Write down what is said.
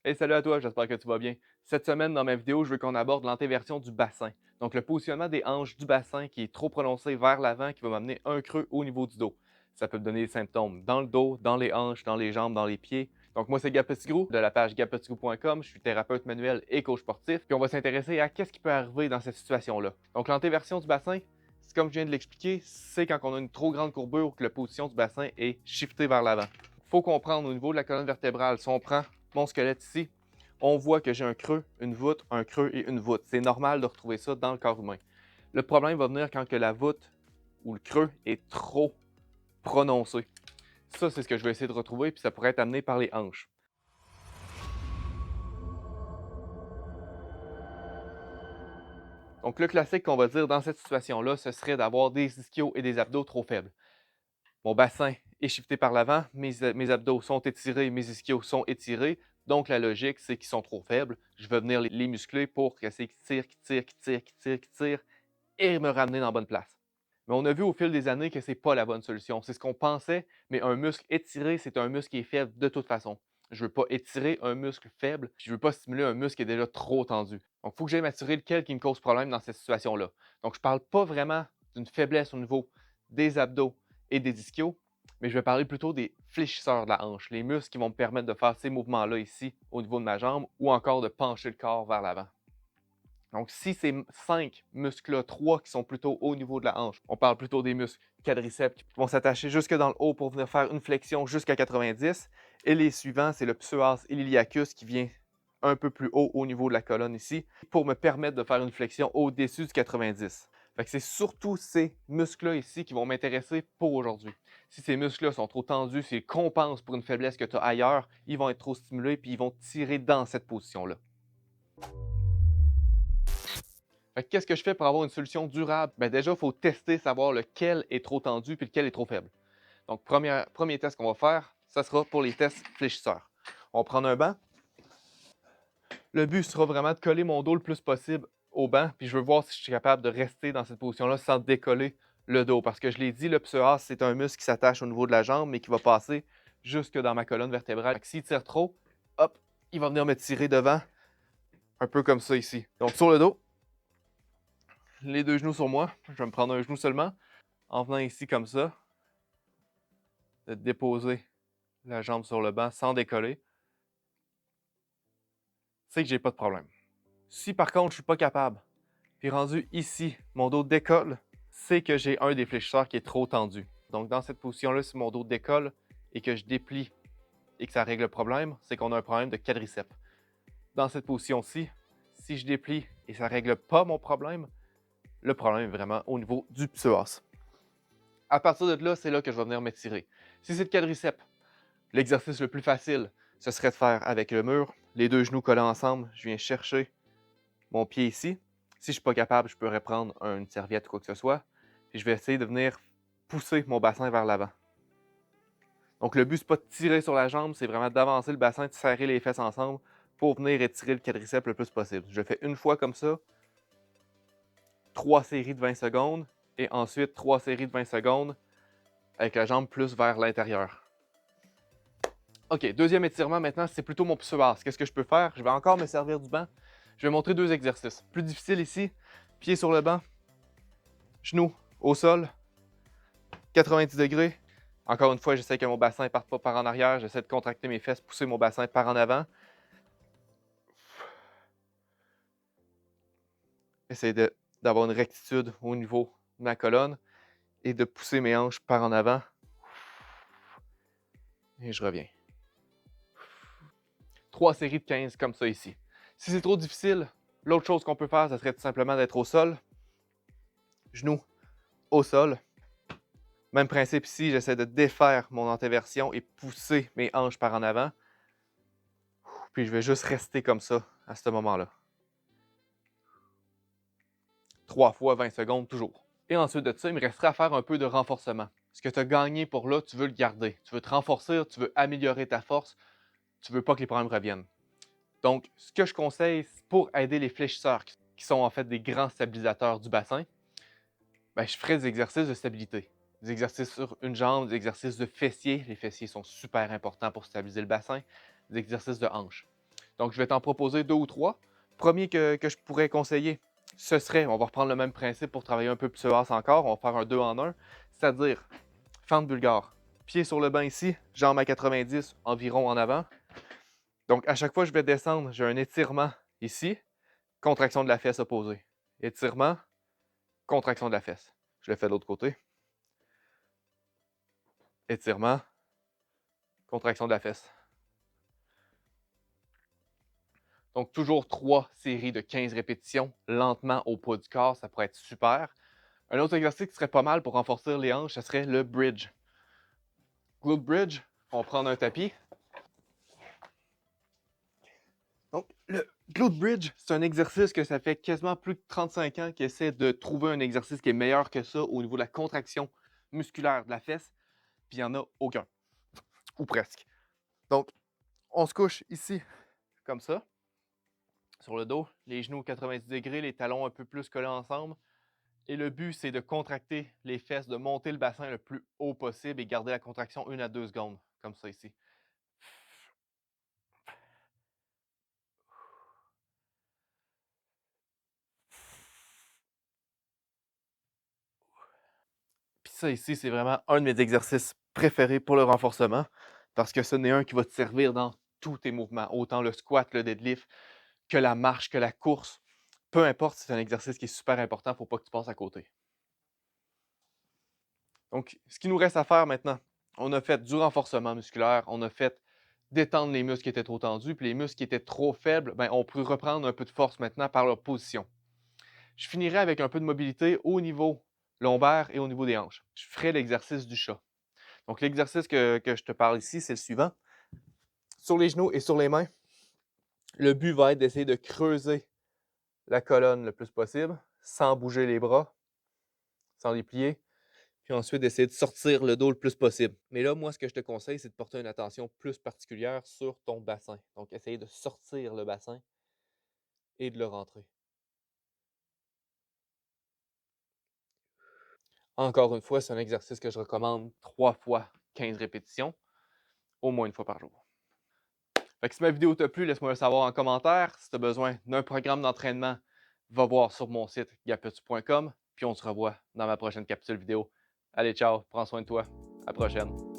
Hey, salut à toi, j'espère que tu vas bien. Cette semaine, dans ma vidéo, je veux qu'on aborde l'antéversion du bassin. Donc, le positionnement des hanches du bassin qui est trop prononcé vers l'avant, qui va m'amener un creux au niveau du dos. Ça peut me donner des symptômes dans le dos, dans les hanches, dans les jambes, dans les pieds. Donc, moi, c'est Gab Petitgrou de la page gabpetitgrou.com. Je suis thérapeute manuel et coach sportif. Puis, on va s'intéresser à qu'est-ce qui peut arriver dans cette situation-là. Donc, l'antéversion du bassin, c'est comme je viens de l'expliquer, c'est quand on a une trop grande courbure ou que la position du bassin est shiftée vers l'avant. Il faut comprendre au niveau de la colonne vertébrale, si on prend mon squelette ici, on voit que j'ai un creux, une voûte, un creux et une voûte. C'est normal de retrouver ça dans le corps humain. Le problème va venir quand que la voûte ou le creux est trop prononcé. Ça, c'est ce que je vais essayer de retrouver, puis ça pourrait être amené par les hanches. Donc, le classique qu'on va dire dans cette situation-là, ce serait d'avoir des ischios et des abdos trop faibles. Mon bassin est shifté par l'avant, mes abdos sont étirés, mes ischios sont étirés. Donc, la logique, c'est qu'ils sont trop faibles. Je vais venir les muscler pour essayer qu'ils tirent, qu'ils tirent, qu'ils tirent, qu'ils tirent, qu'ils tirent et me ramener dans la bonne place. Mais on a vu au fil des années que ce n'est pas la bonne solution. C'est ce qu'on pensait, mais un muscle étiré, c'est un muscle qui est faible de toute façon. Je ne veux pas étirer un muscle faible, puis je ne veux pas stimuler un muscle qui est déjà trop tendu. Donc, il faut que j'aille m'assurer lequel qui me cause problème dans cette situation-là. Donc, je ne parle pas vraiment d'une faiblesse au niveau des abdos et des ischios, mais je vais parler plutôt des fléchisseurs de la hanche, les muscles qui vont me permettre de faire ces mouvements-là ici au niveau de ma jambe ou encore de pencher le corps vers l'avant. Donc, si c'est 5 muscles-là, 3 qui sont plutôt au niveau de la hanche, on parle plutôt des muscles quadriceps qui vont s'attacher jusque dans le haut pour venir faire une flexion jusqu'à 90. Et les suivants, c'est le psoas iliacus qui vient un peu plus haut au niveau de la colonne ici pour me permettre de faire une flexion au-dessus du 90. Fait que c'est surtout ces muscles-là ici qui vont m'intéresser pour aujourd'hui. Si ces muscles-là sont trop tendus, s'ils compensent pour une faiblesse que tu as ailleurs, ils vont être trop stimulés puis ils vont tirer dans cette position-là. Qu'est-ce que je fais pour avoir une solution durable? Ben déjà, il faut tester, savoir lequel est trop tendu puis lequel est trop faible. Donc, premier test qu'on va faire, ça sera pour les tests fléchisseurs. On va prendre un banc. Le but sera vraiment de coller mon dos le plus possible au banc, puis je veux voir si je suis capable de rester dans cette position-là sans décoller le dos. Parce que je l'ai dit, le psoas, c'est un muscle qui s'attache au niveau de la jambe, mais qui va passer jusque dans ma colonne vertébrale. S'il tire trop, hop, il va venir me tirer devant, un peu comme ça ici. Donc, sur le dos, les deux genoux sur moi. Je vais me prendre un genou seulement. En venant ici comme ça, de déposer la jambe sur le banc sans décoller, c'est que j'ai pas de problème. Si par contre je suis pas capable, puis rendu ici, mon dos décolle, c'est que j'ai un des fléchisseurs qui est trop tendu. Donc dans cette position-là, si mon dos décolle et que je déplie et que ça règle le problème, c'est qu'on a un problème de quadriceps. Dans cette position-ci, si je déplie et ça règle pas mon problème, le problème est vraiment au niveau du psoas. À partir de là, c'est là que je vais venir m'étirer. Si c'est le quadriceps, l'exercice le plus facile, ce serait de faire avec le mur, les deux genoux collés ensemble. Je viens chercher mon pied ici. Si je ne suis pas capable, je pourrais prendre une serviette ou quoi que ce soit. Puis je vais essayer de venir pousser mon bassin vers l'avant. Donc le but, ce n'est pas de tirer sur la jambe, c'est vraiment d'avancer le bassin, de serrer les fesses ensemble pour venir étirer le quadriceps le plus possible. Je fais une fois comme ça, 3 séries de 20 secondes, et ensuite 3 séries de 20 secondes avec la jambe plus vers l'intérieur. OK, deuxième étirement maintenant, c'est plutôt mon psoas. Qu'est-ce que je peux faire? Je vais encore me servir du banc. Je vais montrer deux exercices. Plus difficile ici, pied sur le banc, genoux au sol, 90 degrés. Encore une fois, j'essaie que mon bassin ne parte pas par en arrière. J'essaie de contracter mes fesses, pousser mon bassin par en avant. Essayer d'avoir une rectitude au niveau de ma colonne et de pousser mes hanches par en avant. Et je reviens. 3 séries de 15 comme ça ici. Si c'est trop difficile, l'autre chose qu'on peut faire, ce serait tout simplement d'être au sol, genoux au sol. Même principe ici, j'essaie de défaire mon antéversion et pousser mes hanches par en avant. Puis je vais juste rester comme ça à ce moment-là. 3 fois 20 secondes toujours. Et ensuite de ça, il me resterait à faire un peu de renforcement. Ce que tu as gagné pour là, tu veux le garder. Tu veux te renforcer, tu veux améliorer ta force, tu veux pas que les problèmes reviennent. Donc, ce que je conseille pour aider les fléchisseurs, qui sont en fait des grands stabilisateurs du bassin, ben, je ferai des exercices de stabilité. Des exercices sur une jambe, des exercices de fessiers. Les fessiers sont super importants pour stabiliser le bassin. Des exercices de hanches. Donc, je vais t'en proposer 2 ou 3. Premier que je pourrais conseiller, ce serait, on va reprendre le même principe pour travailler un peu plus basse encore, on va faire un 2 en 1, c'est-à-dire fente bulgare. Pied sur le banc ici, jambe à 90 environ en avant. Donc, à chaque fois que je vais descendre, j'ai un étirement ici, contraction de la fesse opposée. Étirement, contraction de la fesse. Je le fais de l'autre côté. Étirement, contraction de la fesse. Donc, toujours 3 séries de 15 répétitions, lentement au poids du corps, ça pourrait être super. Un autre exercice qui serait pas mal pour renforcer les hanches, ce serait le bridge. Glute bridge, on va prendre un tapis. Donc, le glute bridge, c'est un exercice que ça fait quasiment plus de 35 ans qu'il essaie de trouver un exercice qui est meilleur que ça au niveau de la contraction musculaire de la fesse, puis il n'y en a aucun, ou presque. Donc, on se couche ici, comme ça, sur le dos, les genoux 90 degrés, les talons un peu plus collés ensemble. Et le but, c'est de contracter les fesses, de monter le bassin le plus haut possible et garder la contraction 1 à 2 secondes, comme ça ici. Puis ça ici, c'est vraiment un de mes exercices préférés pour le renforcement parce que ce n'est un qui va te servir dans tous tes mouvements, autant le squat, le deadlift, que la marche, que la course. Peu importe, c'est un exercice qui est super important, il ne faut pas que tu passes à côté. Donc, ce qu'il nous reste à faire maintenant, on a fait du renforcement musculaire, on a fait détendre les muscles qui étaient trop tendus, puis les muscles qui étaient trop faibles, ben, on peut reprendre un peu de force maintenant par leur position. Je finirai avec un peu de mobilité au niveau lombaire et au niveau des hanches. Je ferai l'exercice du chat. Donc, l'exercice que je te parle ici, c'est le suivant. Sur les genoux et sur les mains, le but va être d'essayer de creuser la colonne le plus possible, sans bouger les bras, sans les plier, puis ensuite d'essayer de sortir le dos le plus possible. Mais là, moi, ce que je te conseille, c'est de porter une attention plus particulière sur ton bassin. Donc, essayer de sortir le bassin et de le rentrer. Encore une fois, c'est un exercice que je recommande 3 fois 15 répétitions, au moins une fois par jour. Fait que si ma vidéo t'a plu, laisse-moi le savoir en commentaire. Si tu as besoin d'un programme d'entraînement, va voir sur mon site gapetsu.com, puis on se revoit dans ma prochaine capsule vidéo. Allez, ciao, prends soin de toi. À la prochaine.